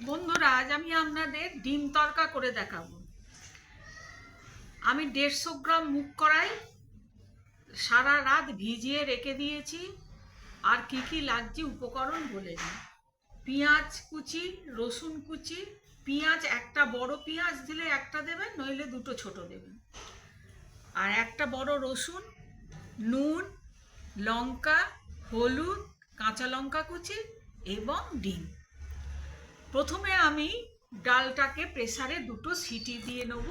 বন্ধুরা, আজ আমি আপনাদের ডিম তড়কা করে দেখাবো। আমি 150 গ্রাম মুগ কড়াই সারা রাত ভিজিয়ে রেখে দিয়েছি। আর কি কি লাগছে উপকরণ বলে দিই। পেঁয়াজ কুচি, রসুন কুচি। পেঁয়াজ একটা বড় পেঁয়াজ দিলে একটা দেবেন, নইলে দুটো ছোট দেবেন। আর একটা বড় রসুন, নুন, লঙ্কা, হলুদ, কাঁচা লঙ্কা কুচি এবং ডিম। প্রথমে আমি ডালটাকে প্রেসারে দুটো সিটি দিয়ে নেব,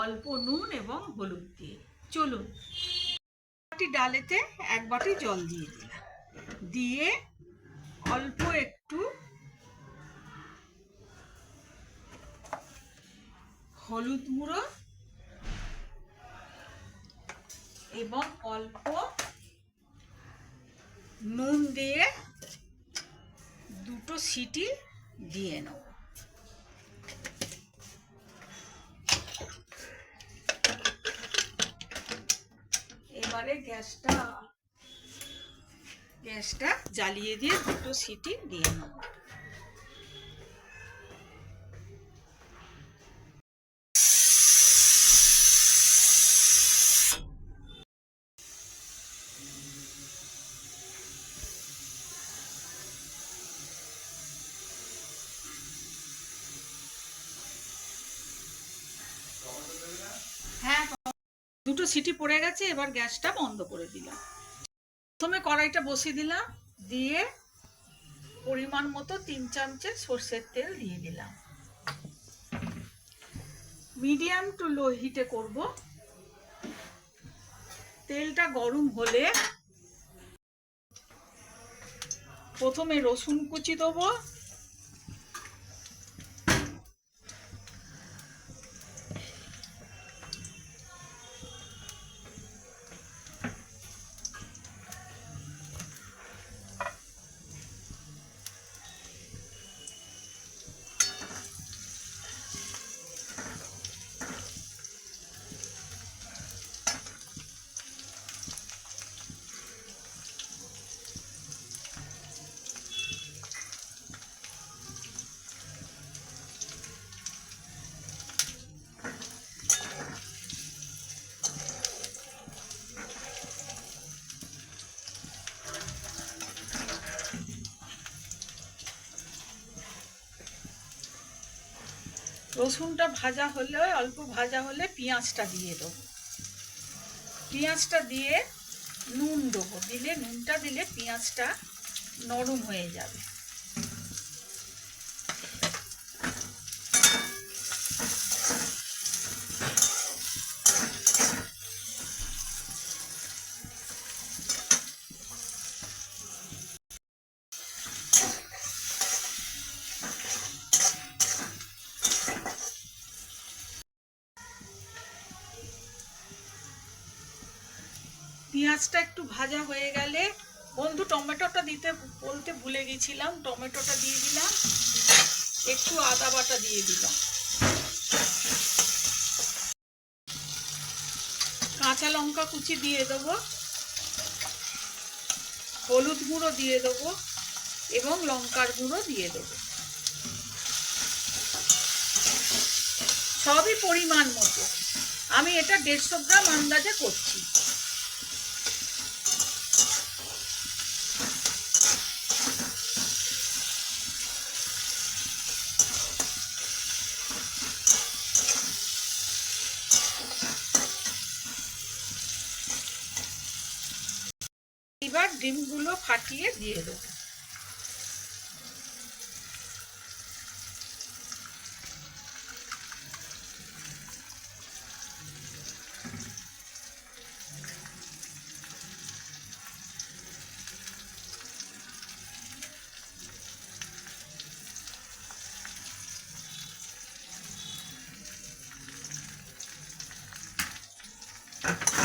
অল্প নুন এবং হলুদ দিয়ে। চলুন, বাটি ডালেতে 1 বাটি জল দিয়ে দিলাম, দিয়ে অল্প একটু হলুদ গুঁড়ো এবং অল্প নুন দিয়ে দুটো সিটি দিয়ে নেব। এবারে গ্যাসটা জ্বালিয়ে দিয়ে দুটো সিটি দিয়ে নেব। হ্যাঁ, দুটো সিটি পড়ে গেছে, এবার গ্যাসটা বন্ধ করে দিলাম। প্রথমে কড়াইটা বসিয়ে দিলাম, দিয়ে পরিমাণ মতো 3 চামচের সর্ষের তেল দিয়ে দিলাম। মিডিয়াম টু লো হিটে করব। তেলটা গরম হলে প্রথমে রসুন কুচি দেবো, রসুনটা ভাজা হলে, অল্প ভাজা হলে পেঁয়াজটা দিয়ে দেবো। পেঁয়াজটা দিয়ে নুন দেবো, নুনটা দিলে পেঁয়াজটা নরম হয়ে যাবে। পেঁয়াজটা একটু ভাজা হয়ে গেলে, বন্ধু টমেটোটা বলতে ভুলে গেছিলাম, টমেটোটা দিয়ে দিলাম, একটু আদা বাটা দিয়ে দিলাম, কাঁচা লঙ্কা কুচি দিয়ে দেবো, হলুদ গুঁড়ো দিয়ে দেবো এবং লঙ্কার গুঁড়ো দিয়ে দেবো। সবই পরিমাণ মতো। আমি এটা 150 গ্রাম আন্দাজে করছি। এবার ডিমগুলো ফাটিয়ে দিয়ে দেবো।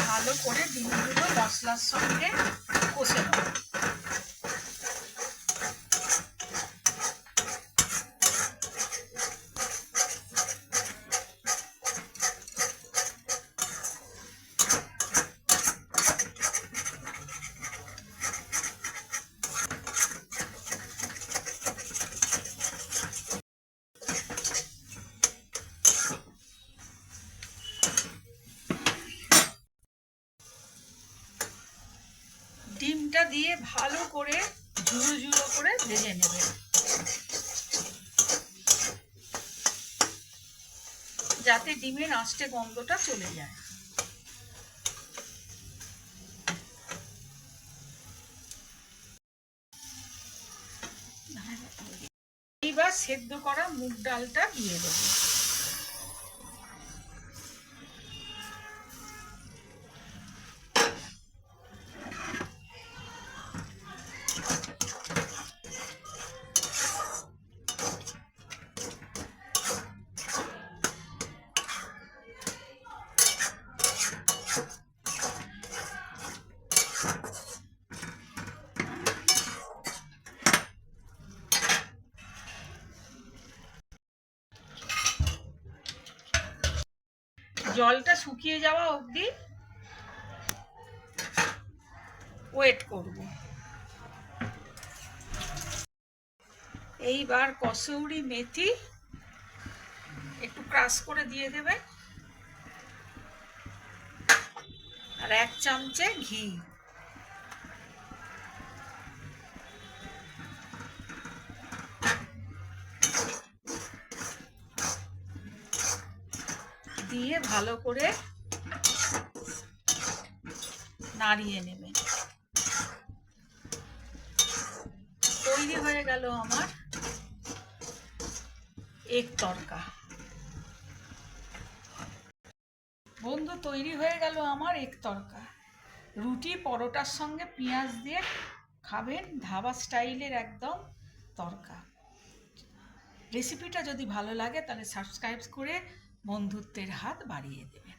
ভালো করে ডিমগুলো মশলার সঙ্গে কষে নেব। করে ঝুড়ো ঝুড়ো করে ভেজে নেবেন, যাতে ডিমের আঁচটে গন্ধটা চলে যায়। এইবার সেদ্ধ করা মুগ ডালটা দিয়ে দেবো। জলটা শুকিয়ে যাওয়া অবধি ওয়েট করব। এইবার কসুরি মেথি একটু ক্রাশ করে দিয়ে দেবেন, আর 1 চামচে ঘি। দিয়ে ভালো করে নাড়িয়ে নেবেন। তৈরি হয়ে গেল আমার এগ তড়কা। বন্ধু, তৈরি হয়ে গেল আমার এগ তড়কা। রুটি পরোটার সঙ্গে পেঁয়াজ দিয়ে খাবেন, ধাবা স্টাইলের একদম তড়কা। রেসিপিটা যদি ভালো লাগে তাহলে সাবস্ক্রাইব করে বন্ধুত্বের হাত বাড়িয়ে দেবেন।